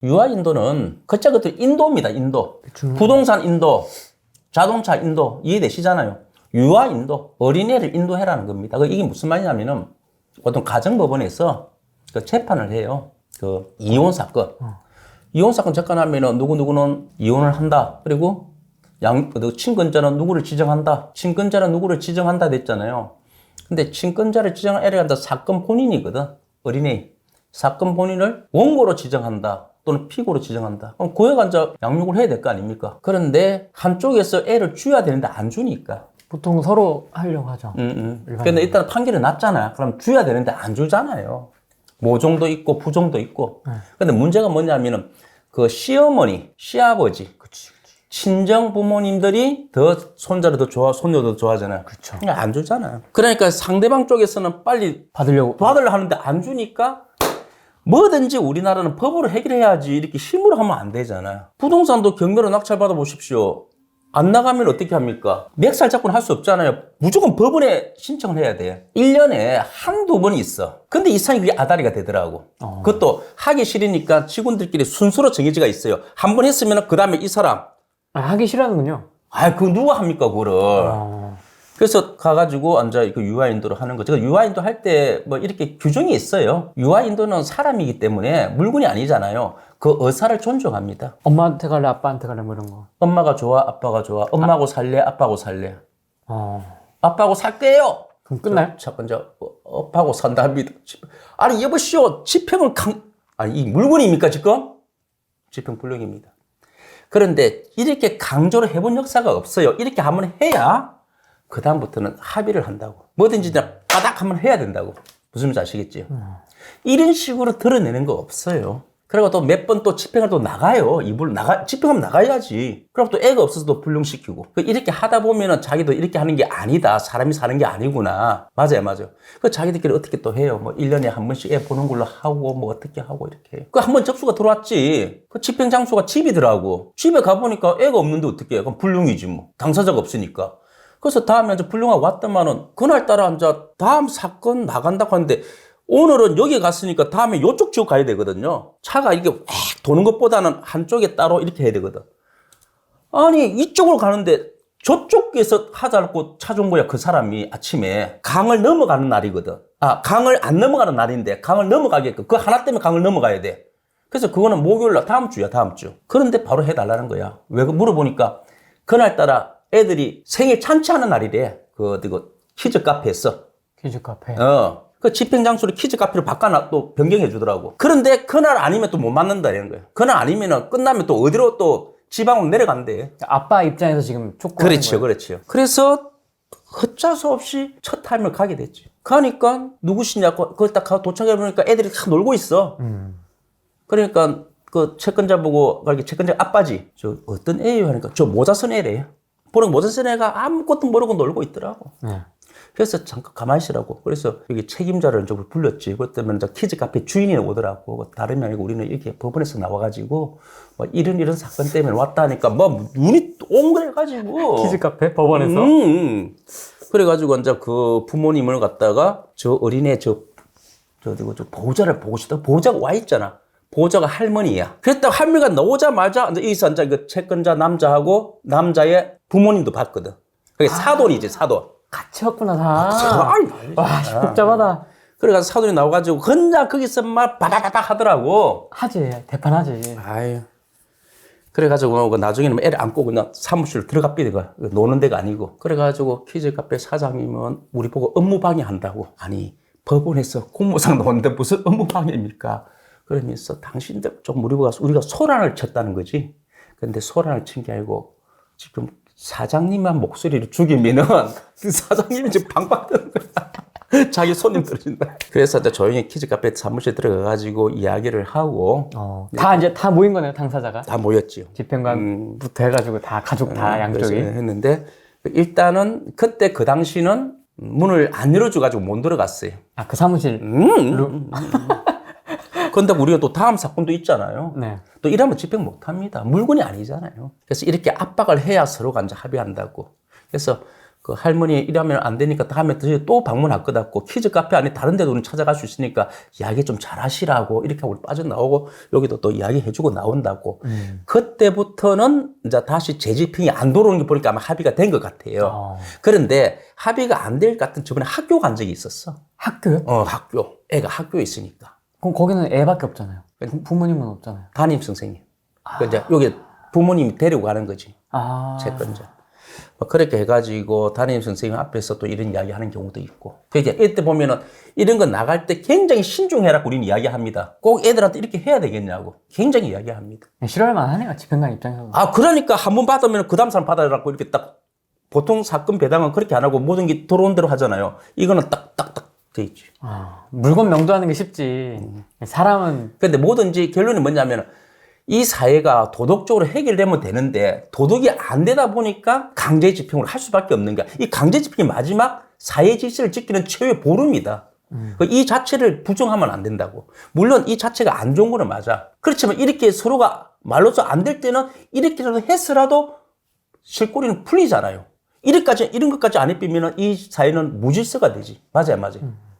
유아 인도는 그자 그것도 인도입니다. 인도. 부동산 인도, 자동차 인도 이해되시잖아요. 유아 인도, 어린애를 인도해라는 겁니다. 이게 무슨 말이냐면은 보통 가정법원에서 그 재판을 해요. 그 이혼 사건. 이혼 사건 재판하면은 누구누구는 이혼을 한다. 그리고 친권자는 누구를 지정한다. 친권자는 누구를 지정한다 됐잖아요. 근데 친권자를 지정한 애를 한다. 사건 본인이거든. 어린애. 사건 본인을 원고로 지정한다. 또는 피고로 지정한다. 그럼 고액 앉아 양육을 해야 될 거 아닙니까? 그런데 한쪽에서 애를 줘야 되는데 안 주니까. 보통 서로 하려고 하죠. 근데 일단 판결이 났잖아요. 그럼 줘야 되는데 안 주잖아요. 모종도 있고 부종도 있고. 근데 문제가 뭐냐면은 그 시어머니, 시아버지, 친정 부모님들이 더 손자를 더 좋아, 손녀도 더 좋아하잖아요. 그쵸. 그러니까 안 주잖아요. 그러니까 상대방 쪽에서는 빨리 받으려고 하는데 안 주니까 뭐든지 우리나라는 법으로 해결해야지 이렇게 힘으로 하면 안 되잖아요. 부동산도 경매로 낙찰받아 보십시오. 안 나가면 어떻게 합니까? 멱살 잡고는 할 수 없잖아요. 무조건 법원에 신청을 해야 돼요. 1년에 한두 번이 있어. 근데 이상이 그게 아다리가 되더라고. 그것도 하기 싫으니까 직원들끼리 순서로 정해지가 있어요. 한 번 했으면 그 다음에 이 사람. 하기 싫어하는군요. 그거 누가 합니까, 그거를. 그래서 가가지고 앉아 그 유아 인도를 하는 거. 제가 유아 인도 할 때 뭐 이렇게 규정이 있어요. 유아 인도는 사람이기 때문에 물건이 아니잖아요. 그 의사를 존중합니다. 엄마한테 갈래, 아빠한테 갈래, 뭐 이런 거. 엄마가 좋아, 아빠가 좋아. 엄마하고 살래, 아빠하고 살래. 아빠하고 살게요. 그럼 끝나요? 자꾸 이제 아빠하고 산답니다. 아니 여보시오, 집행을 아니 이 물건입니까 지금? 집행 불능입니다. 그런데 이렇게 강조를 해본 역사가 없어요. 이렇게 한번 해야 그 다음부터는 합의를 한다고. 뭐든지 그냥 바닥 한번 해야 된다고. 무슨 말인지 아시겠지요? 이런 식으로 드러내는 거 없어요. 그리고 또 몇 번 또 집행을 또 나가요. 집행하면 나가야지. 그럼 또 애가 없어서 또 불능시키고. 이렇게 하다 보면은 자기도 이렇게 하는 게 아니다. 사람이 사는 게 아니구나. 맞아요. 자기들끼리 어떻게 또 해요. 뭐 1년에 한 번씩 애 보는 걸로 하고, 뭐 어떻게 하고 이렇게 해요. 한 번 접수가 들어왔지. 그 집행 장소가 집이더라고. 집에 가보니까 애가 없는데 어떻게 해. 그럼 불능이지 뭐. 당사자가 없으니까. 그래서 다음에 이제 불능하고 왔더만은 그날따라 이제 다음 사건 나간다고 하는데 오늘은 여기 갔으니까 다음에 이쪽 지역 가야 되거든요. 차가 이렇게 획 도는 것보다는 한쪽에 따로 이렇게 해야 되거든. 아니 이쪽으로 가는데 저쪽에서 하자고 찾아온 거야. 그 사람이 아침에 강을 넘어가는 날이거든. 강을 안 넘어가는 날인데 강을 넘어가게끔 그 하나 때문에 강을 넘어가야 돼. 그래서 그거는 목요일날 다음 주야. 다음 주. 그런데 바로 해달라는 거야. 왜 물어보니까 그날따라 애들이 생일 잔치하는 날이래. 키즈 카페에서. 키즈 카페. 그 집행 장소를 키즈 카페로 또 변경해 주더라고. 그런데 그날 아니면 또 못 만난다는 거예요. 그날 아니면은 끝나면 또 어디로 또 지방으로 내려간대. 아빠 입장에서 지금 촉구하는 거예요. 그렇죠. 그래서 어쩔 수 없이 첫 타임을 가게 됐지. 가니까 누구시냐고 거기 딱 도착해 보니까 애들이 다 놀고 있어. 그러니까 그 채권자 보고 채권자 아빠지. 저 어떤 애예요 하니까 저 모자 쓴 애래요. 보니까 모자 쓴 애가 아무것도 모르고 놀고 있더라고. 그래서 잠깐 가만히 있으라고. 그래서 여기 책임자를 이제 불렀지. 그것 때문에 이제 키즈 카페 주인이 오더라고. 다름이 아니고 우리는 이렇게 법원에서 나와가지고 뭐 이런 사건 때문에 왔다니까 뭐 눈이 옹그래가지고. 키즈 카페 법원에서. 그래가지고 이제 그 부모님을 갖다가 저 어린애 저 보호자를 보고 싶다. 보호자가 와 있잖아. 보호자가 할머니야. 그랬다가 할머니가 나오자마자 이제 여기서 이제 그 채권자 남자하고 남자의 부모님도 봤거든. 그게 사돈이지 사돈. 같이 왔구나, 다. 와, 복잡하다. 그래가지고 사돈이 나와가지고, 그냥 거기서 막 바다다닥 하더라고. 하지, 대판하지. 그래가지고, 나중에는 애를 안고 그냥 사무실 들어가 삐대가. 노는 데가 아니고. 그래가지고, 키즈 카페 사장님은 우리 보고 업무방해 한다고. 아니, 법원에서 공무상 나오는데 무슨 업무방해입니까? 그러면서 당신들 좀 우리가 소란을 쳤다는 거지. 근데 소란을 친 게 아니고, 지금 사장님만 목소리를 죽이면은 그 사장님이 지금 방방 뜨는 거야. 자기 손님 떨어진다. 그래서 이제 조용히 키즈 카페 사무실 들어가가지고 이야기를 하고. 다 모인 거네요, 당사자가. 다 모였지요. 집행관부터 해가지고 다 가족 다 양쪽이. 했는데 일단은 그때 그 당시는 문을 안 열어줘가지고 못 들어갔어요. 그 사무실. 근데 우리가 또 다음 사건도 있잖아요. 네. 또 이러면 집행 못 합니다. 물건이 아니잖아요. 그래서 이렇게 압박을 해야 서로가 이제 합의한다고. 그래서 그 할머니 이러면 안 되니까 다음에 또 방문할 것 같고 키즈 카페 안에 다른 데도 우리 찾아갈 수 있으니까 이야기 좀 잘하시라고 이렇게 하고 빠져나오고 여기도 또 이야기해주고 나온다고. 그때부터는 이제 다시 재집행이 안 들어오는 게 보니까 아마 합의가 된 것 같아요. 그런데 합의가 안 될 것 같은 저번에 학교 간 적이 있었어. 학교요? 학교. 애가 학교에 있으니까. 그럼 거기는 애밖에 없잖아요. 부모님은 없잖아요. 담임 선생님. 그 이제 여기 부모님이 데리고 가는 거지. 채권자. 그렇게 해가지고 담임 선생님 앞에서 또 이런 이야기 하는 경우도 있고. 이제 이때 보면은 이런 거 나갈 때 굉장히 신중해라고 우리는 이야기합니다. 꼭 애들한테 이렇게 해야 되겠냐고. 굉장히 이야기합니다. 싫어할만 하네요. 집행관 입장에서. 그러니까 한 번 받으면 그 다음 사람 받아라고 이렇게 딱 보통 사건 배당은 그렇게 안 하고 모든 게 들어온 대로 하잖아요. 이거는 딱딱딱 돼 있지. 물건 명도하는 게 쉽지. 사람은. 근데 뭐든지 결론이 뭐냐면 이 사회가 도덕적으로 해결되면 되는데 도덕이 안 되다 보니까 강제 집행을 할 수밖에 없는 거야. 이 강제 집행이 마지막 사회 질서를 지키는 최후의 보름이다. 이 자체를 부정하면 안 된다고. 물론 이 자체가 안 좋은 거는 맞아. 그렇지만 이렇게 서로가 말로서 안 될 때는 이렇게라도 했으라도 실꼬리는 풀리잖아요. 이런 것까지 안 해비면 이 사회는 무질서가 되지. 맞아요.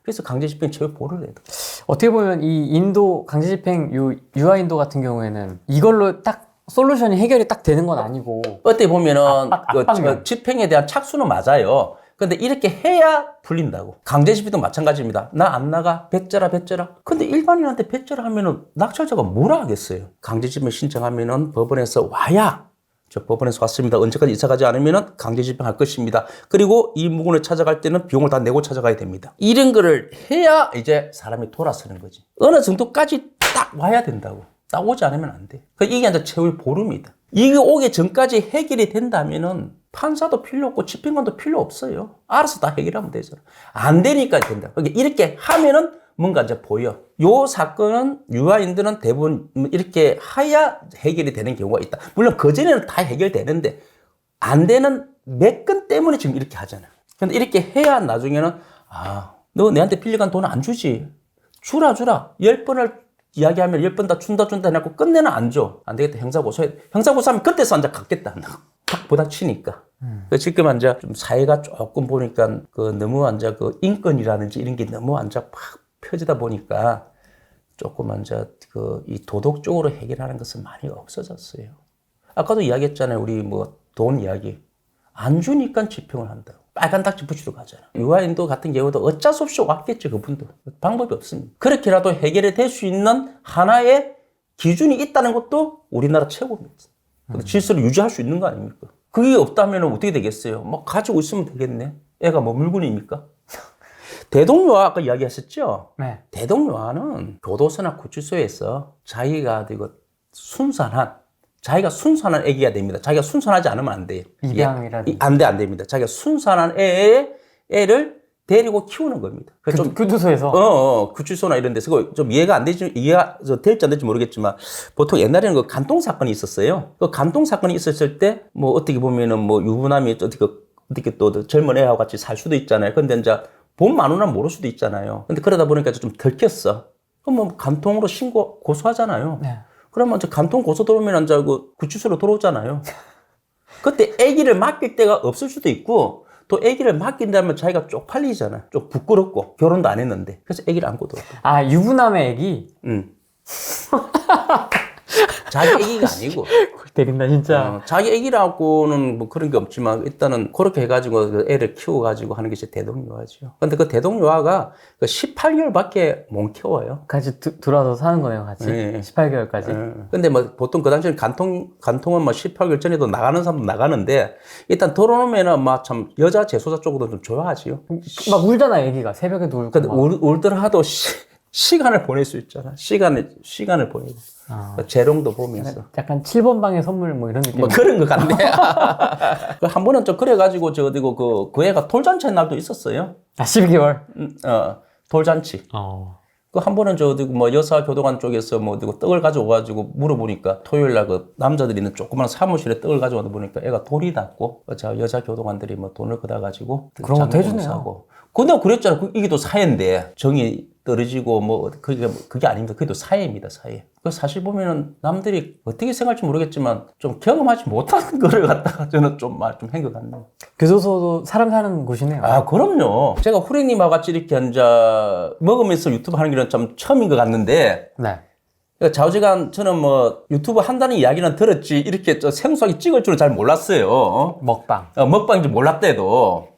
그래서 강제 집행 최후의 보루를 해야 돼. 어떻게 보면 이 인도 강제 집행 유아 인도 같은 경우에는 이걸로 딱 솔루션이 해결이 딱 되는 건 아니고 어떻게 보면은 압박면. 집행에 대한 착수는 맞아요. 근데 이렇게 해야 풀린다고. 강제 집행도 마찬가지입니다. 나 안 나가. 배째라. 근데 일반인한테 배째라 하면은 낙찰자가 뭐라 하겠어요. 강제 집행 신청하면은 법원에서 와야 저 법원에서 왔습니다. 언제까지 이사 가지 않으면 강제 집행할 것입니다. 그리고 이 물건을 찾아갈 때는 비용을 다 내고 찾아가야 됩니다. 이런 거를 해야 이제 사람이 돌아서는 거지. 어느 정도까지 딱 와야 된다고. 딱 오지 않으면 안 돼. 이게 이제 최후의 보름이다. 이게 오기 전까지 해결이 된다면은 판사도 필요 없고 집행관도 필요 없어요. 알아서 다 해결하면 되잖아. 안 되니까 된다. 이렇게 하면은 뭔가 이제 보여. 요 사건은 유아인들은 대부분 이렇게 하야 해결이 되는 경우가 있다. 물론 그전에는 다 해결되는데 안 되는 몇 건 때문에 지금 이렇게 하잖아. 근데 이렇게 해야 나중에는 너 내한테 빌려간 돈 안 주지? 주라. 10번을 이야기하면 10번 다 준다 해놓고 끝내는 안 줘. 안 되겠다. 형사고소해. 형사고소하면 그때서 앉아 갖겠다. 탁 부닥치니까. 지금 앉아 좀 사회가 조금 보니까 너무 앉아 인권이라든지 이런 게 너무 앉아 팍 펴지다 보니까 조금 앉아 이 도덕적으로 해결하는 것은 많이 없어졌어요. 아까도 이야기했잖아요. 우리 돈 이야기. 안 주니까 집행을 한다고. 빨간 딱지 붙이러 가잖아. 유아인도 같은 경우도 어쩔 수 없이 왔겠죠. 그분도. 방법이 없습니다. 그렇게라도 해결이 될 수 있는 하나의 기준이 있다는 것도 우리나라 최고입니다. 질서를 유지할 수 있는 거 아닙니까? 그게 없다면 어떻게 되겠어요? 가지고 있으면 되겠네. 애가 물건입니까? 대동요아 아까 이야기하셨죠? 네. 대동요아는 교도소나 구치소에서 자기가 순산한 애기가 됩니다. 자기가 순산하지 않으면 안 돼요. 입양이라든지. 안 됩니다. 자기가 순산한 애를 데리고 키우는 겁니다. 교도소에서? 구치소나 이런 데서 그거 좀 이해가 될지 안 될지 모르겠지만 보통 옛날에는 간통 사건이 있었어요. 간통 사건이 있었을 때 어떻게 보면은 유부남이 어떻게 또 젊은 애하고 같이 살 수도 있잖아요. 근데 이제 돈 많으면 모를 수도 있잖아요. 근데 그러다 보니까 좀 들켰어. 그럼 간통으로 고소하잖아요. 네. 그러면 이제 간통 고소 들어오면 이제 구치소로 들어오잖아요. 그때 아기를 맡길 데가 없을 수도 있고 또 아기를 맡긴다면 자기가 쪽팔리잖아. 좀 부끄럽고 결혼도 안 했는데. 그래서 아기를 안고 들어왔다. 유부남의 아기? 응. 자기 아기가 아니고. 때린다 진짜. 자기 아기라고는 그런 게 없지만 일단은 그렇게 해가지고 애를 키워가지고 하는 것이 대동요아죠. 근데 그 대동요아가 18개월밖에 못 키워요. 같이 들어와서 사는 거네요, 같이. 네. 18개월까지. 근데 보통 그 당시에는 간통은 18개월 전에도 나가는 사람도 나가는데 일단 들어오면은 참 여자 재소자 쪽으로 좀 좋아하지요. 막 울잖아, 애기가. 새벽에도 울고. 근데 울더라도 시간을 보낼 수 있잖아. 시간을 보내고. 재롱도 보면서. 약간 7번 방의 선물 이런 느낌. 그런 것 같네. 한 번은 좀 그래가지고 그 애가 돌잔치 날도 있었어요. 12개월? 돌잔치. 한 번은 여사 교도관 쪽에서 떡을 가져와가지고 물어보니까 토요일 날 남자들이 있는 조그만 사무실에 떡을 가져와서 보니까 애가 돌이 닿고 여자 교도관들이 돈을 걷어가지고 그런 것도 해주네요. 근데 그랬잖아. 이게 또 사회인데 정이 떨어지고 뭐 그게 아닙니다. 그게 또 사회입니다. 사회. 그 사실 보면은 남들이 어떻게 생각할지 모르겠지만 좀 경험하지 못하는 거를 갖다가 저는 좀 한 것 같네요. 교도소도 사람 사는 곳이네요. 아, 그럼요. 제가 후랭님하고 같이 이렇게 앉아 먹으면서 유튜브 하는 게 좀 처음인 것 같는데 네. 좌우지간 저는 뭐 유튜브 한다는 이야기는 들었지 이렇게 생소하게 찍을 줄은 잘 몰랐어요. 먹방. 먹방인지 몰랐대도.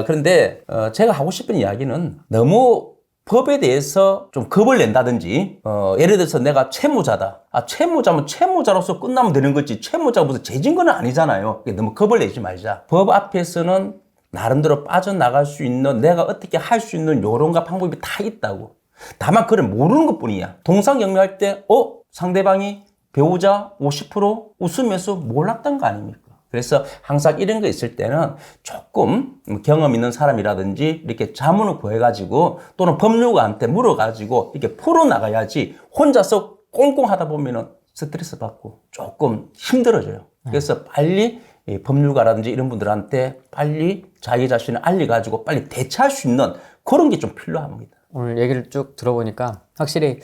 그런데 제가 하고 싶은 이야기는 너무 법에 대해서 좀 겁을 낸다든지 예를 들어서 내가 채무자다. 채무자면 채무자로서 끝나면 되는 거지 채무자가 무슨 죄진거는 아니잖아요. 너무 겁을 내지 말자. 법 앞에서는 나름대로 빠져나갈 수 있는 내가 어떻게 할 수 있는 요령과 방법이 다 있다고. 다만 그걸 모르는 것뿐이야. 동상영매할 때 상대방이 배우자 50% 웃으면서 몰랐던 거 아닙니까? 그래서 항상 이런 거 있을 때는 조금 경험 있는 사람이라든지 이렇게 자문을 구해가지고 또는 법률가한테 물어가지고 이렇게 풀어나가야지 혼자서 꽁꽁 하다 보면은 스트레스 받고 조금 힘들어져요. 그래서 빨리 법률가라든지 이런 분들한테 빨리 자기 자신을 알려가지고 빨리 대처할 수 있는 그런 게 좀 필요합니다. 오늘 얘기를 쭉 들어보니까 확실히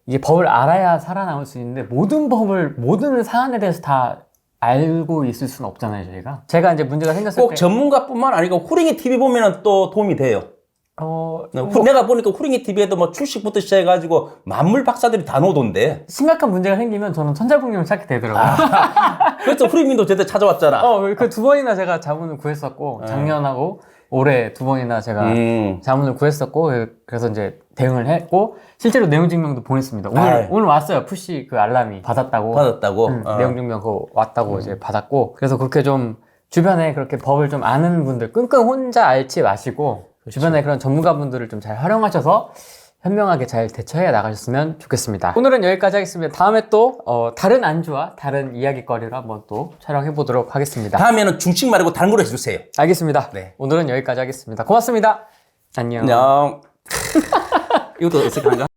이게 법을 알아야 살아남을 수 있는데 모든 사안에 대해서 다 알고 있을 수는 없잖아요, 저희가. 제가 이제 문제가 생겼을 꼭 때 전문가뿐만 아니고 후랭이 TV 보면은 또 도움이 돼요. 내가 보니까 후랭이 TV에도 뭐 출식부터 시작해가지고 만물 박사들이 다 나오던데. 심각한 문제가 생기면 저는 천자국님을 찾게 되더라고요. 그래서 후랭님도 제때 찾아왔잖아. 그 두 번이나 제가 자문을 구했었고 작년하고 올해 두 번이나 제가 자문을 구했었고 그래서 이제 대응을 했고 실제로 내용 증명도 보냈습니다. 오늘 왔어요. 푸시 그 알람이 받았다고. 내용 증명 그거 왔다고 이제 받았고 그래서 그렇게 좀 주변에 그렇게 법을 좀 아는 분들 끙끙 혼자 앓지 마시고 그렇죠. 주변에 그런 전문가분들을 좀 잘 활용하셔서 현명하게 잘 대처해 나가셨으면 좋겠습니다. 오늘은 여기까지 하겠습니다. 다음에 또 다른 안주와 다른 이야기거리를 한번 또 촬영해 보도록 하겠습니다. 다음에는 중식 말고 다른 걸로 해주세요. 알겠습니다. 네. 오늘은 여기까지 하겠습니다. 고맙습니다. 안녕. 안녕. 이것도 어색한가?